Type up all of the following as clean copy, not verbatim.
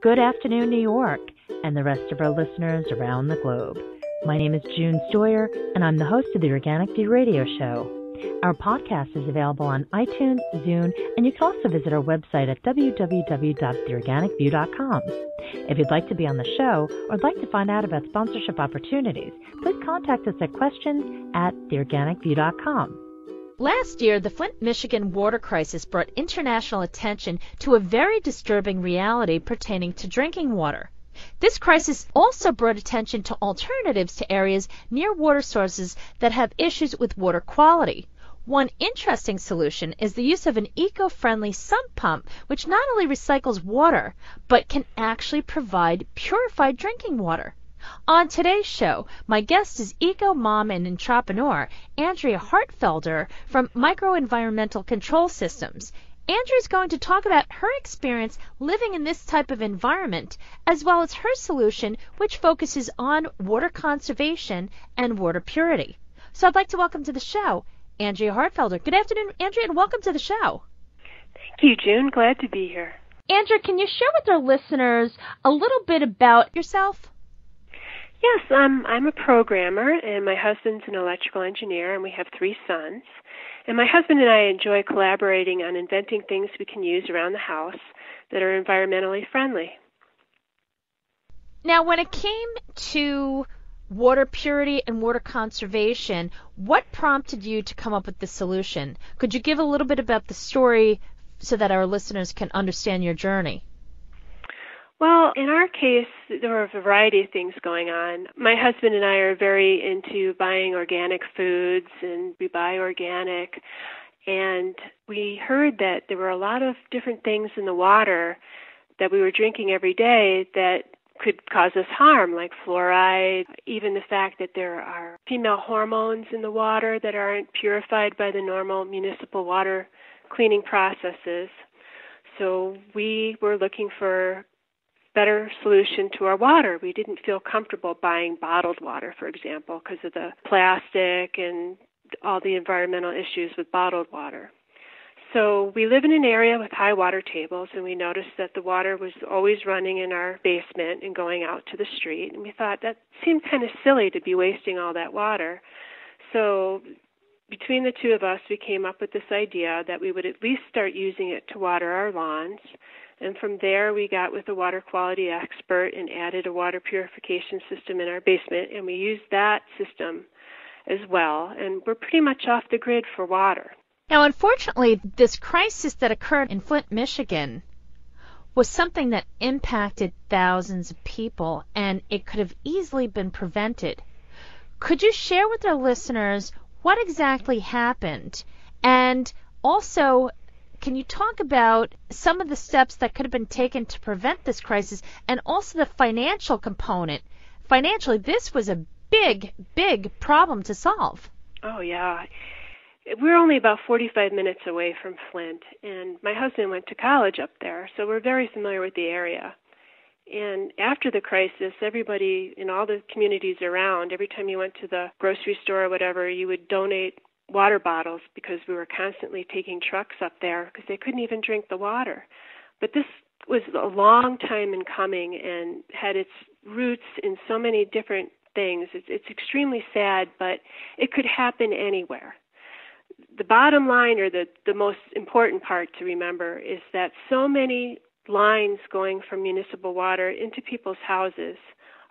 Good afternoon, New York, and the rest of our listeners around the globe. My name is June Stoyer, and I'm the host of the Organic View Radio Show. Our podcast is available on iTunes, Zune, and you can also visit our website at www.theorganicview.com. If you'd like to be on the show or would like to find out about sponsorship opportunities, please contact us at questions@theorganicview.com. Last year, the Flint, Michigan water crisis brought international attention to a very disturbing reality pertaining to drinking water. This crisis also brought attention to alternatives to areas near water sources that have issues with water quality. One interesting solution is the use of an eco-friendly sump pump, which not only recycles water, but can actually provide purified drinking water. On today's show, my guest is eco-mom and entrepreneur Andrea Hartfelder from Micro-Environmental Control Systems. Andrea is going to talk about her experience living in this type of environment, as well as her solution, which focuses on water conservation and water purity. So I'd like to welcome to the show Andrea Hartfelder. Good afternoon, Andrea, and welcome to the show. Thank you, June. Glad to be here. Andrea, can you share with our listeners a little bit about yourself? Yes, I'm a programmer, and my husband's an electrical engineer, and we have 3 sons. And my husband and I enjoy collaborating on inventing things we can use around the house that are environmentally friendly. Now, when it came to water purity and water conservation, what prompted you to come up with this solution? Could you give a little bit about the story so that our listeners can understand your journey? Well, in our case, there were a variety of things going on. My husband and I are very into buying organic foods, and we buy organic. And we heard that there were a lot of different things in the water that we were drinking every day that could cause us harm, like fluoride, even the fact that there are female hormones in the water that aren't purified by the normal municipal water cleaning processes. So we were looking for better solution to our water. We didn't feel comfortable buying bottled water, for example, because of the plastic and all the environmental issues with bottled water. So we live in an area with high water tables, and we noticed that the water was always running in our basement and going out to the street. And we thought that seemed kind of silly to be wasting all that water. So between the two of us, we came up with this idea that we would at least start using it to water our lawns. And from there, we got with a water quality expert and added a water purification system in our basement, and we used that system as well. And we're pretty much off the grid for water. Now, unfortunately, this crisis that occurred in Flint, Michigan was something that impacted thousands of people, and it could have easily been prevented. Could you share with our listeners what exactly happened? And also, can you talk about some of the steps that could have been taken to prevent this crisis, and also the financial component? Financially, this was a big, big problem to solve. Oh, yeah. We're only about 45 minutes away from Flint, and my husband went to college up there, so we're very familiar with the area. And after the crisis, everybody in all the communities around, every time you went to the grocery store or whatever, you would donate water bottles because we were constantly taking trucks up there because they couldn't even drink the water. But this was a long time in coming and had its roots in so many different things. It's extremely sad, but it could happen anywhere. The bottom line, or the most important part to remember, is that so many lines going from municipal water into people's houses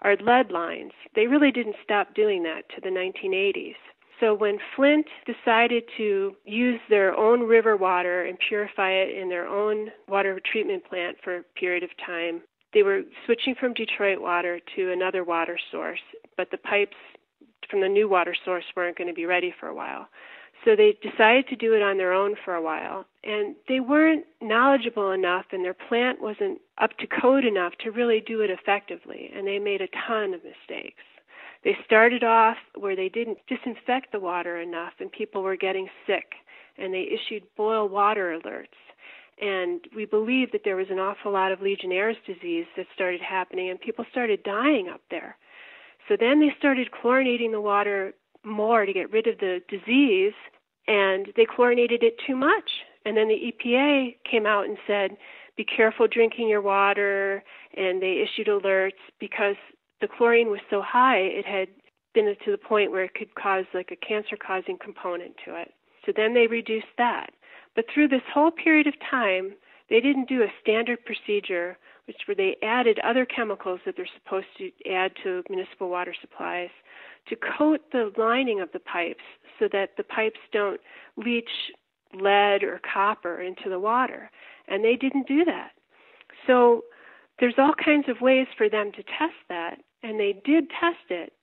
are lead lines. They really didn't stop doing that to the 1980s. So when Flint decided to use their own river water and purify it in their own water treatment plant for a period of time, they were switching from Detroit water to another water source, but the pipes from the new water source weren't going to be ready for a while. So they decided to do it on their own for a while, and they weren't knowledgeable enough, and their plant wasn't up to code enough to really do it effectively, and they made a ton of mistakes. They started off where they didn't disinfect the water enough, and people were getting sick, and they issued boil water alerts. And we believe that there was an awful lot of Legionnaire's disease that started happening, and people started dying up there. So then they started chlorinating the water more to get rid of the disease, and they chlorinated it too much. And then the EPA came out and said, be careful drinking your water, and they issued alerts because the chlorine was so high, it had been to the point where it could cause like a cancer-causing component to it. So then they reduced that. But through this whole period of time, they didn't do a standard procedure, where they added other chemicals that they're supposed to add to municipal water supplies to coat the lining of the pipes so that the pipes don't leach lead or copper into the water. And they didn't do that. So there's all kinds of ways for them to test that, and they did test it,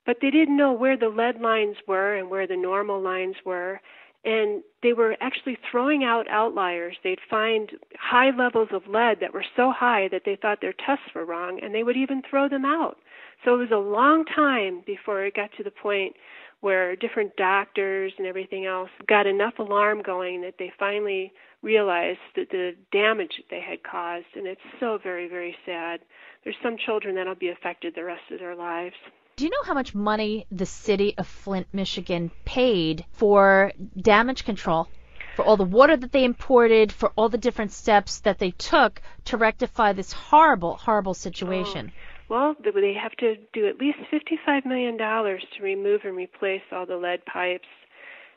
but they didn't know where the lead lines were and where the normal lines were. And they were actually throwing out outliers. They'd find high levels of lead that were so high that they thought their tests were wrong, and they would even throw them out. So it was a long time before it got to the point where different doctors and everything else got enough alarm going that they finally realized that the damage that they had caused. And it's so very, very sad. There's some children that will be affected the rest of their lives. Do you know how much money the city of Flint, Michigan paid for damage control, for all the water that they imported, for all the different steps that they took to rectify this horrible, horrible situation? Well, they have to do at least $55 million to remove and replace all the lead pipes.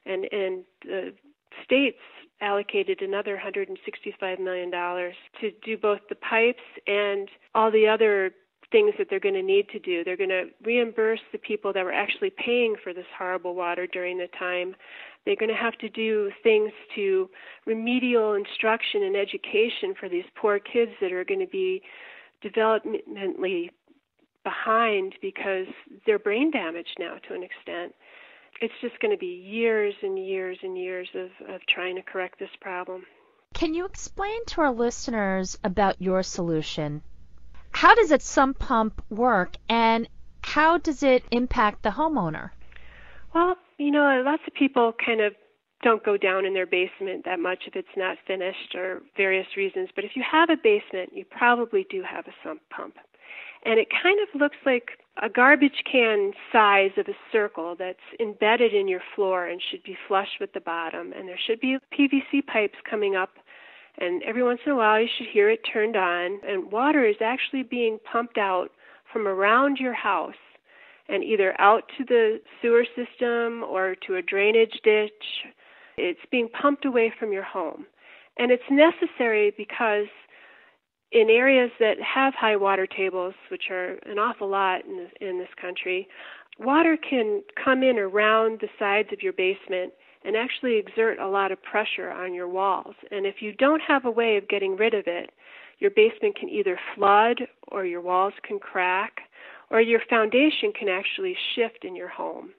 And the states allocated another $165 million to do both the pipes and all the other things that they're going to need to do. They're going to reimburse the people that were actually paying for this horrible water during the time. They're going to have to do things to remedial instruction and education for these poor kids that are going to be developmentally behind because they're brain damaged now to an extent. It's just going to be years and years and years of trying to correct this problem. Can you explain to our listeners about your solution? How does that sump pump work, and how does it impact the homeowner? Well, lots of people kind of don't go down in their basement that much if it's not finished or various reasons. But if you have a basement, you probably do have a sump pump. And it kind of looks like a garbage can size of a circle that's embedded in your floor and should be flush with the bottom. And there should be PVC pipes coming up, and every once in a while you should hear it turned on. And water is actually being pumped out from around your house and either out to the sewer system or to a drainage ditch. It's being pumped away from your home. And it's necessary because in areas that have high water tables, which are an awful lot in this country, water can come in around the sides of your basement and actually exert a lot of pressure on your walls. And if you don't have a way of getting rid of it, your basement can either flood or your walls can crack or your foundation can actually shift in your home.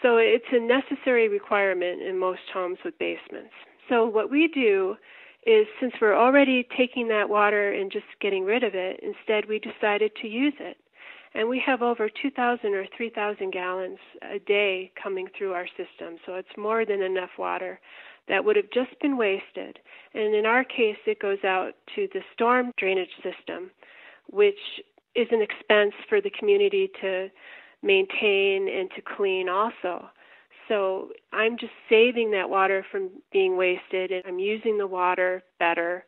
So it's a necessary requirement in most homes with basements. So what we do is, since we're already taking that water and just getting rid of it, instead we decided to use it. And we have over 2,000 or 3,000 gallons a day coming through our system. So it's more than enough water that would have just been wasted. And in our case, it goes out to the storm drainage system, which is an expense for the community to maintain and to clean also. So I'm just saving that water from being wasted, and I'm using the water better.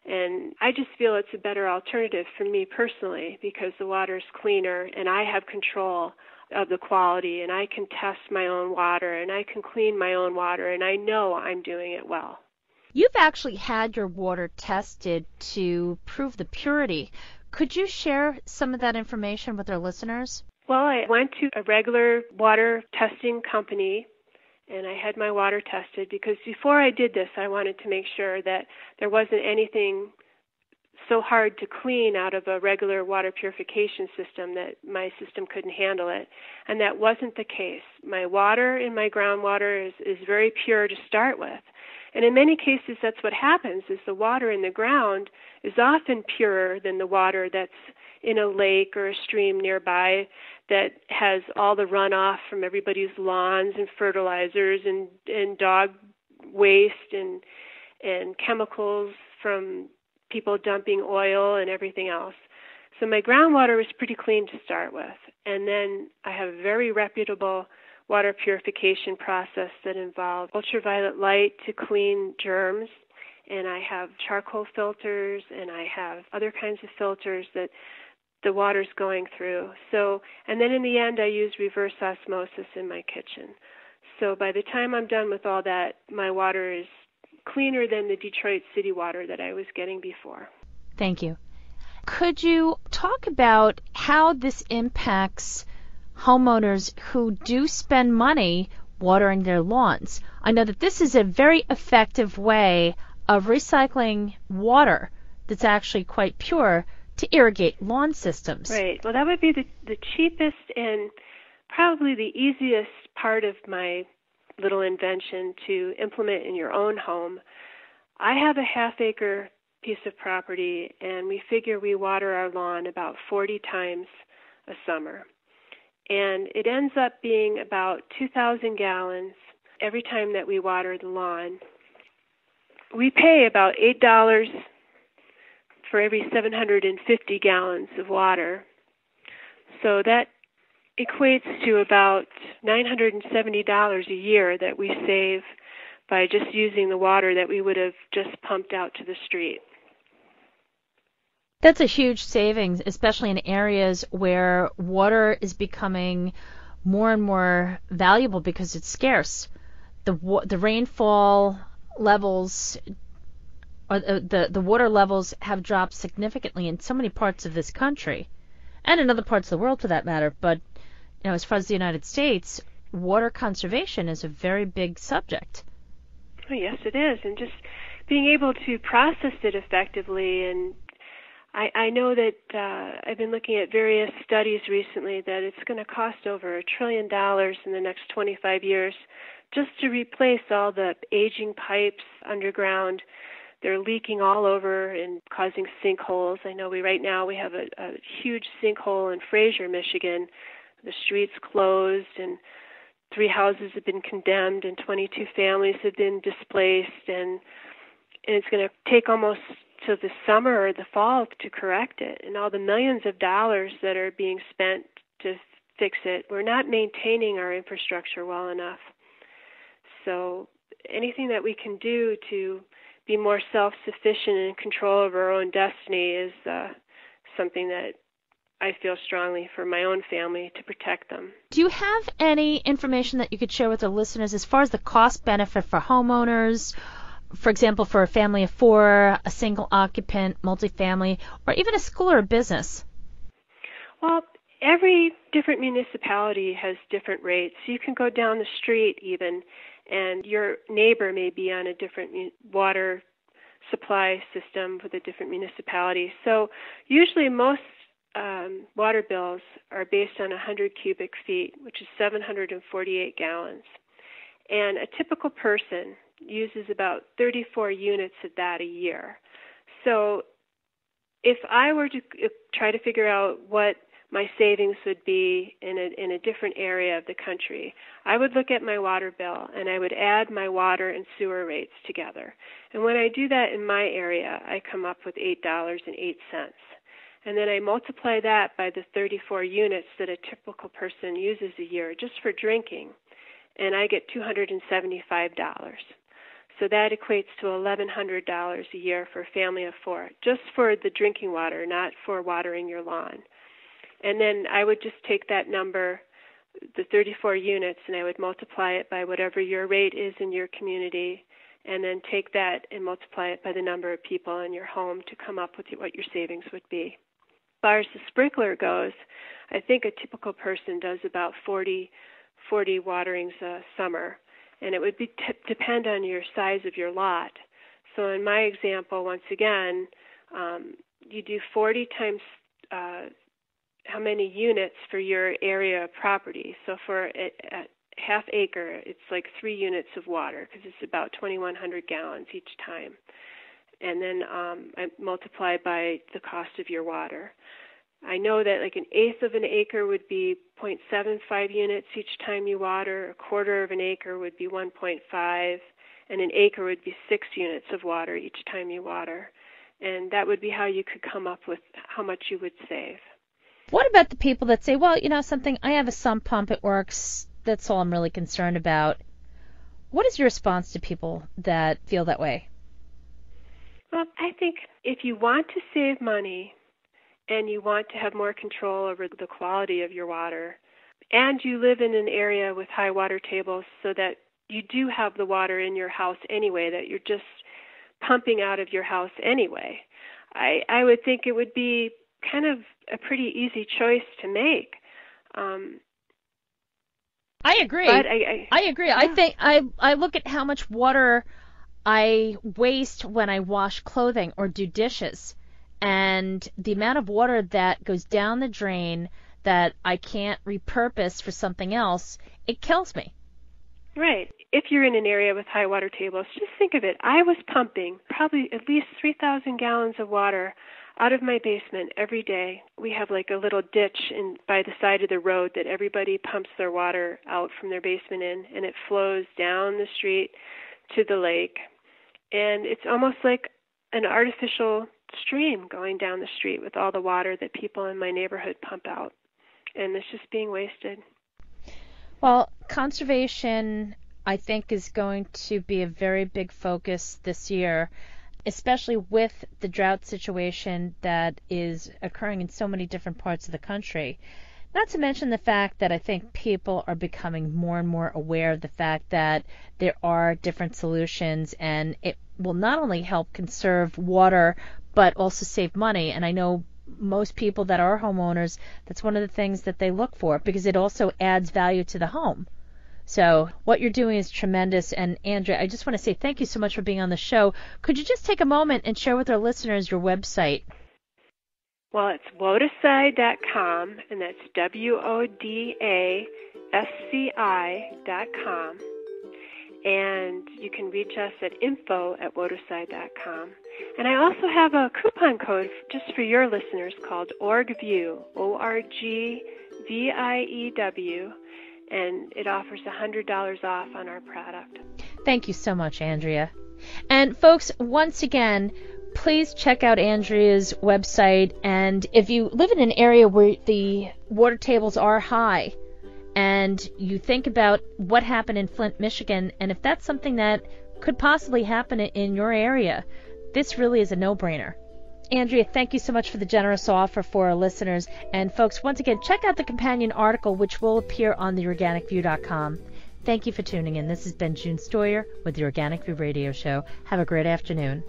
And I just feel it's a better alternative for me personally because the water is cleaner and I have control of the quality, and I can test my own water and I can clean my own water, and I know I'm doing it well. You've actually had your water tested to prove the purity. Could you share some of that information with our listeners? Well, I went to a regular water testing company, and I had my water tested because before I did this, I wanted to make sure that there wasn't anything so hard to clean out of a regular water purification system that my system couldn't handle it. And that wasn't the case. My water in my groundwater is very pure to start with. And in many cases, that's what happens, is the water in the ground is often purer than the water that's in a lake or a stream nearby that has all the runoff from everybody's lawns and fertilizers and dog waste and chemicals from people dumping oil and everything else. So my groundwater was pretty clean to start with. And then I have a very reputable water purification process that involves ultraviolet light to clean germs and I have charcoal filters, and I have other kinds of filters that the water's going through. So, and then in the end, I use reverse osmosis in my kitchen. So by the time I'm done with all that, my water is cleaner than the Detroit city water that I was getting before. Thank you. Could you talk about how this impacts homeowners who do spend money watering their lawns? I know that this is a very effective way of recycling water that's actually quite pure to irrigate lawn systems. Right. Well, that would be the cheapest and probably the easiest part of my little invention to implement in your own home. I have a half-acre piece of property, and we figure we water our lawn about 40 times a summer. And it ends up being about 2,000 gallons every time that we water the lawn. We pay about $8 for every 750 gallons of water. So that equates to about $970 a year that we save by just using the water that we would have just pumped out to the street. That's a huge savings, especially in areas where water is becoming more and more valuable because it's scarce. The rainfall levels, or the water levels have dropped significantly in so many parts of this country, and in other parts of the world for that matter. But as far as the United States, water conservation is a very big subject. Oh, yes, it is, and just being able to process it effectively. And I know that I've been looking at various studies recently that it's going to cost over $1 trillion in the next 25 years just to replace all the aging pipes underground. They're leaking all over and causing sinkholes. I know right now we have a huge sinkhole in Fraser, Michigan. The street's closed, and 3 houses have been condemned, and 22 families have been displaced, and it's going to take almost till the summer or the fall to correct it. And all the millions of dollars that are being spent to fix it, we're not maintaining our infrastructure well enough. So anything that we can do to be more self-sufficient and in control of our own destiny is something that I feel strongly for my own family to protect them. Do you have any information that you could share with the listeners as far as the cost benefit for homeowners, for example, for a family of 4, a single occupant, multifamily, or even a school or a business? Well, every different municipality has different rates. You can go down the street even, and your neighbor may be on a different water supply system with a different municipality. So usually most water bills are based on 100 cubic feet, which is 748 gallons. And a typical person uses about 34 units of that a year. So if I were to try to figure out what my savings would be in a different area of the country, I would look at my water bill and I would add my water and sewer rates together. And when I do that in my area, I come up with $8.08. And then I multiply that by the 34 units that a typical person uses a year just for drinking, and I get $275. So that equates to $1,100 a year for a family of 4, just for the drinking water, not for watering your lawn. And then I would just take that number, the 34 units, and I would multiply it by whatever your rate is in your community, and then take that and multiply it by the number of people in your home to come up with what your savings would be. As far as the sprinkler goes, I think a typical person does about 40 waterings a summer, and it would be depend on your size of your lot. So in my example, once again, you do 40 times how many units for your area of property. So for a half acre, it's like 3 units of water because it's about 2,100 gallons each time. And then I multiply by the cost of your water. I know that like 1/8 of an acre would be 0.75 units each time you water, 1/4 of an acre would be 1.5, and an acre would be 6 units of water each time you water. And that would be how you could come up with how much you would save. What about the people that say, well, something, I have a sump pump, it works, that's all I'm really concerned about? What is your response to people that feel that way? Well, I think if you want to save money and you want to have more control over the quality of your water, and you live in an area with high water tables so that you do have the water in your house anyway, that you're just pumping out of your house anyway, I would think it would be kind of a pretty easy choice to make. I agree. But I agree. Yeah. I think I look at how much water I waste when I wash clothing or do dishes, and the amount of water that goes down the drain that I can't repurpose for something else, it kills me. Right. If you're in an area with high water tables, just think of it. I was pumping probably at least 3,000 gallons of water out of my basement every day. We have like a little ditch by the side of the road that everybody pumps their water out from their basement in, and it flows down the street to the lake. And it's almost like an artificial stream going down the street with all the water that people in my neighborhood pump out. And it's just being wasted. Well, conservation, I think, is going to be a very big focus this year, especially with the drought situation that is occurring in so many different parts of the country. Not to mention the fact that I think people are becoming more and more aware of the fact that there are different solutions, and it will not only help conserve water but also save money. And I know most people that are homeowners, that's one of the things that they look for, because it also adds value to the home. So what you're doing is tremendous. And Andrea, I just want to say thank you so much for being on the show. Could you just take a moment and share with our listeners your website? Well, it's woda-sci.com, and that's WODASCI.com. And you can reach us at info@woda-sci.com. And I also have a coupon code just for your listeners called ORGVIEW, ORGVIEW, and it offers $100 off on our product. Thank you so much, Andrea. And folks, once again, please check out Andrea's website. And if you live in an area where the water tables are high, and you think about what happened in Flint, Michigan, and if that's something that could possibly happen in your area, this really is a no-brainer. Andrea, thank you so much for the generous offer for our listeners. And folks, once again, check out the companion article, which will appear on theorganicview.com. Thank you for tuning in. This has been June Stoyer with the Organic View Radio Show. Have a great afternoon.